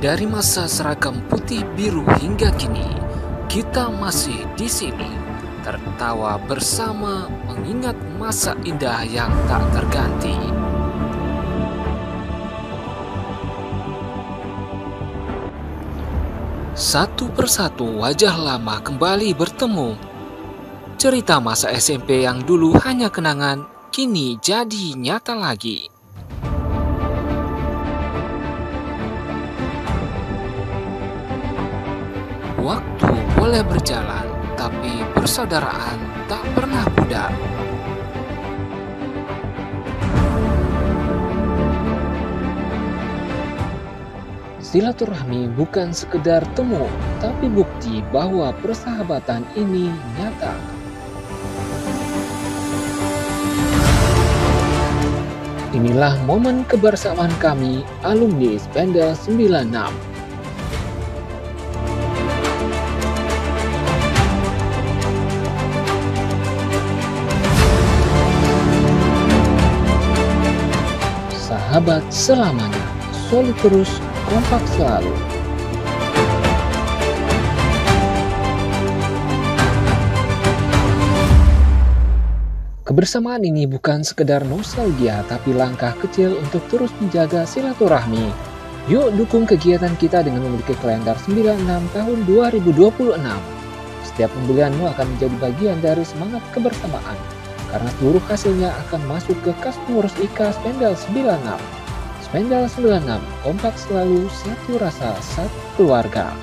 Dari masa seragam putih biru hingga kini, kita masih di sini, tertawa bersama mengingat masa indah yang tak terganti. Satu persatu wajah lama kembali bertemu. Cerita masa SMP yang dulu hanya kenangan, kini jadi nyata lagi. Waktu boleh berjalan, tapi persaudaraan tak pernah pudar. Silaturahmi bukan sekedar temu, tapi bukti bahwa persahabatan ini nyata. Inilah momen kebersamaan kami, alumni Spendel 96. Sahabat selamanya, solid terus, kompak selalu. Kebersamaan ini bukan sekedar nostalgia, tapi langkah kecil untuk terus menjaga silaturahmi. Yuk dukung kegiatan kita dengan memiliki kalender 96 tahun 2026. Setiap pembelianmu akan menjadi bagian dari semangat kebersamaan, karena seluruh hasilnya akan masuk ke kas pengurus IKA Spendel 96. Spendel 96, kompak selalu, satu rasa, satu keluarga.